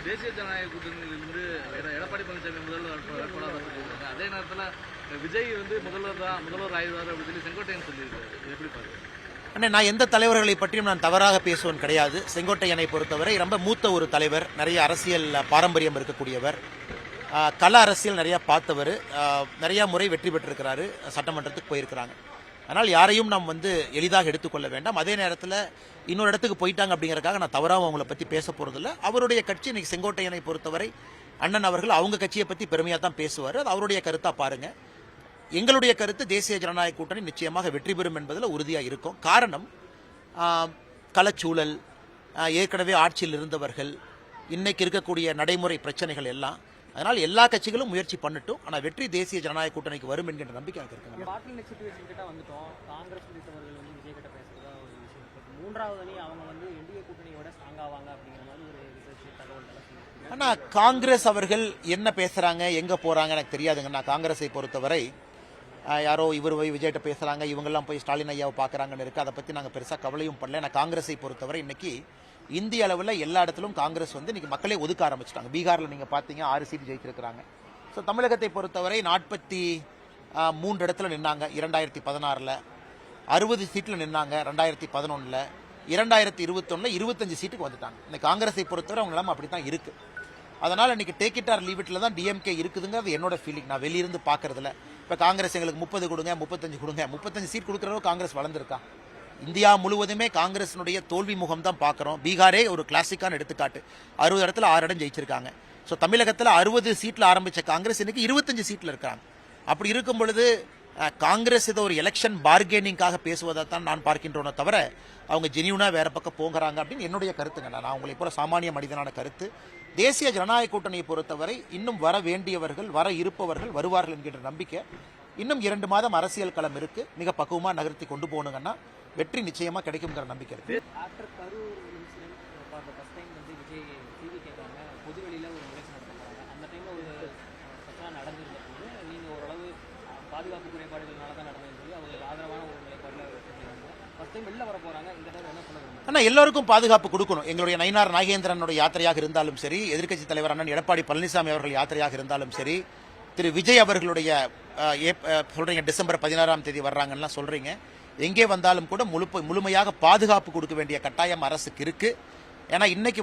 தேசிய ஜனநாயக கூட்டணியிலிருந்து எடப்பாடி பழனிசாமி முதல்வர் வேட்பாளராக சொல்லியிருக்காங்க. அதே நேரத்தில் விஜய் வந்து முதல்வர் ஆய்வாளர் அப்படின்னு சொல்லி செங்கோட்டையன் சொல்லியிருக்காரு. எப்படி பாருங்க? அண்ணே, நான் எந்த தலைவர்களை பற்றியும் நான் தவறாக பேசுவன் கிடையாது. செங்கோட்டையனை பொறுத்தவரை ரொம்ப மூத்த ஒரு தலைவர், நிறைய அரசியல் பாரம்பரியம் இருக்கக்கூடியவர், கள அரசியல் நிறையா பார்த்தவர், நிறையா முறை வெற்றி பெற்றிருக்கிறாரு, சட்டமன்றத்துக்கு போயிருக்கிறாங்க. அதனால் யாரையும் நாம் எளிதாக எடுத்துக்கொள்ள வேண்டாம். அதே நேரத்தில் இன்னொரு இடத்துக்கு போயிட்டாங்க அப்படிங்கிறதுக்காக நான் தவறாக அவங்கள பற்றி பேச போகிறதில்ல. அவருடைய கட்சி இன்னைக்கு செங்கோட்டையனை பொறுத்தவரை அண்ணன் அவர்கள் அவங்க கட்சியை பற்றி பெருமையாக தான் பேசுவார். அது அவருடைய கருத்தாக பாருங்கள். எங்களுடைய கருத்து தேசிய ஜனநாயக கூட்டணி நிச்சயமாக வெற்றி பெறும் என்பதில் உறுதியாக இருக்கும். காரணம், களச்சூழல், ஏற்கனவே ஆட்சியில் இருந்தவர்கள், இன்னைக்கு இருக்கக்கூடிய நடைமுறை பிரச்சனைகள் எல்லாம். அதனால் எல்லா கட்சிகளும் முயற்சி பண்ணட்டும். ஆனால் வெற்றி தேசிய ஜனநாயக கூட்டணிக்கு வரும் என்கின்ற நம்பிக்கை எனக்கு இருக்கு. ஆனால் காங்கிரஸ் அவர்கள் என்ன பேசுறாங்க, எங்க போறாங்க எனக்கு தெரியாதுங்க. நான் காங்கிரஸை பொறுத்தவரை யாரோ இவர் போய் விஜய்கிட்ட பேசுறாங்க, இவங்கெல்லாம் போய் ஸ்டாலின் ஐயாவை பார்க்குறாங்கன்னு இருக்கு. அதை பற்றி நாங்கள் பெருசாக கவலையும் பண்ணல. நான் காங்கிரஸை பொறுத்தவரை இன்னைக்கு இந்திய அளவில் எல்லா இடத்திலும் காங்கிரஸ் இன்னைக்கு மக்களே ஒதுக்க ஆரம்பிச்சிட்டாங்க. பீகாரில் நீங்கள் பார்த்தீங்க 6 சீட் ஜெயிச்சிருக்கிறாங்க. ஸோ தமிழகத்தை பொறுத்தவரை 43 இடத்துல நின்னாங்க 2016, 60 சீட்டில் நின்னாங்க 2011, 2021 25 சீட்டுக்கு வந்துட்டாங்க. இன்னைக்கு காங்கிரஸை பொறுத்தவரை அவங்க நிலைமை அப்படி தான் இருக்குது. அதனால் இன்னைக்கு டேக் இட் ஆர் லீவ் இட்டில் தான் டிஎம்கே இருக்குதுங்கிறது என்னோட ஃபீலிங். நான் வெளியிருந்து பார்க்கறதில்ல. இப்போ காங்கிரஸ் எங்களுக்கு 30 கொடுங்க, 35 கொடுங்க, 35 சீட் கொடுக்குறவங்க காங்கிரஸ் வளர்ந்துருக்கா? இந்தியா முழுவதுமே காங்கிரஸினுடைய தோல்வி முகம் தான் பார்க்குறோம். பீகாரே ஒரு கிளாசிக்கான எடுத்துக்காட்டு. 60 இடத்துல 6 இடம் ஜெயிச்சிருக்காங்க. ஸோ தமிழகத்தில் 60 சீட்டில் ஆரம்பித்த காங்கிரஸ் இன்னைக்கு 25 சீட்டில் இருக்கிறாங்க. அப்படி இருக்கும் பொழுது காங்கிரஸ் இதை ஒரு எலெக்ஷன் பார்கெனிங்காக பேசுவதை தான் நான் பார்க்கின்றோனே தவிர அவங்க ஜெனியூனாக வேற பக்கம் போகிறாங்க அப்படின்னு என்னுடைய கருத்துங்க. நான் உங்களை போல சாமானிய மனிதனான கருத்து. தேசிய ஜனநாயக கூட்டணியை பொறுத்தவரை இன்னும் வர வேண்டியவர்கள், வர இருப்பவர்கள் வருவார்கள் என்கின்ற நம்பிக்கை. இன்னும் 2 மாதம் அரசியல் களம் இருக்கு. மிக பக்குவமாக நகர்த்தி கொண்டு போகணுங்கன்னா வெற்றி நிச்சயமா கிடைக்குங்கிற நம்பிக்கை இருக்கு. ஆனால் எல்லோருக்கும் பாதுகாப்பு கொடுக்கணும். எங்களுடைய நயினார் நாகேந்திரனுடைய யாத்திரையாக இருந்தாலும் சரி, எதிர்க்கட்சி தலைவர் அண்ணன் எடப்பாடி பழனிசாமி அவர்கள் யாத்திரையாக இருந்தாலும் சரி, திரு விஜய் அவர்களுடைய சொல்றீங்க டிசம்பர் 16ஆம் தேதி வர்றாங்கன்னா சொல்றீங்க, எங்கே வந்தாலும் கூட முழுமையாக பாதுகாப்பு கொடுக்க வேண்டிய கட்டாயம் அரசுக்கு இருக்கு. ஏன்னா இன்னைக்கு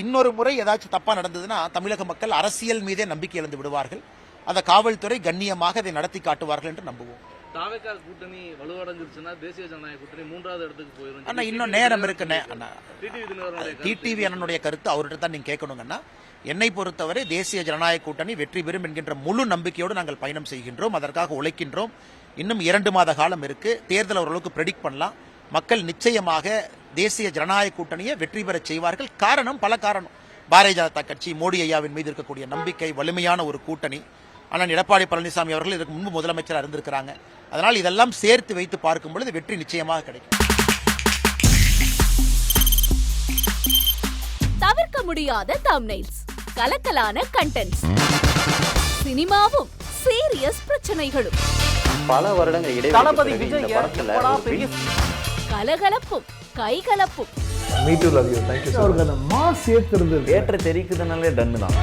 இன்னொரு முறை ஏதாச்சும் தப்பா நடந்ததுன்னா தமிழக மக்கள் அரசியல் மீதே நம்பிக்கை இழந்து விடுவார்கள். அந்த காவல்துறை கண்ணியமாக அதை நடத்தி காட்டுவார்கள் என்று நம்புவோம். தாவேகா கூட்டணி வலுவடைஞ்சிருச்சுன்னா தேசிய ஜனநாயக கூட்டணி 3வது இடத்துக்கு போயிடும். அண்ணா இன்னும் நேரம் இருக்குண்ணே. டிடிவி அண்ணனுடைய கருத்து அவர்கிட்ட தான் நீங்க கேட்கணுங்கன்னா, என்னை பொறுத்தவரை தேசிய ஜனநாயக கூட்டணி வெற்றி பெறும் என்கின்ற முழு நம்பிக்கையோடு நாங்கள் பயணம் செய்கின்றோம். அதற்காக உழைக்கின்றோம். இன்னும் 2 மாத காலம் இருக்கு. தேர்தல் ஓரளவுக்கு ப்ரெடிக்ட் பண்ணலாம். மக்கள் நிச்சயமாக தேசிய ஜனநாயக கூட்டணியை வெற்றி பெற செய்வார்கள். காரணம், பல காரணம். பாரதிய ஜனதா கட்சி, மோடி ஐயாவின் மீது இருக்கக்கூடிய நம்பிக்கை, வலிமையான ஒரு கூட்டணி. ஆனால் எடப்பாடி பழனிசாமி அவர்கள் இதற்கு முன்பு முதலமைச்சராக இருந்திருக்கிறாங்க. அதனால் இதெல்லாம் சேர்த்து வைத்து பார்க்கும் பொழுது வெற்றி நிச்சயமாக கிடைக்கும். தவிர்க்க முடியாத தம்ப்நெயில்ஸ், கலக்கலான கண்டென்ட்ஸ், சினிமாவும் சீரியஸ் பிரச்சனைகளும், பல வருடங்கள் இடைவெளி கலகலப்பும் கைகலப்பும், ஏற்ற தெரிக்குதுனாலே டன்னு தான்.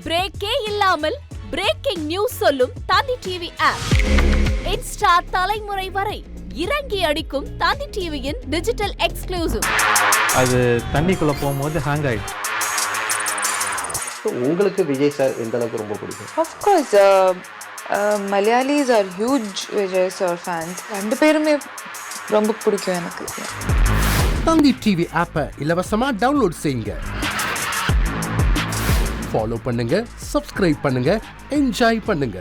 பிரேக்கே இல்லாமல் பிரேக்கிங் நியூஸ் சொல்லும் தந்தி டிவி ஆப். இன்ஸ்டா தலைமுறை வரை இறங்கி அடிக்கும் தந்தி டிவியின் டிஜிட்டல் எக்ஸ்க்ளூசிவ். அது தண்ணிக்குள்ள போகும்போது ஹேங் ஆயிடுச்சு. உங்களுக்கு விஜய் சார் எந்த அளவுக்கு ரொம்ப பிடிக்கும்? Of course, Malayalis are huge Vijay sir fans. 2 பேருமே ரொம்ப பிடிக்கும் எனக்கு. தந்தி டிவி ஆப்பை இலவசமா டவுன்லோட் செய்யுங்க. ஃபாலோ பண்ணுங்க, சப்ஸ்கிரைப் பண்ணுங்க, என்ஜாய் பண்ணுங்க.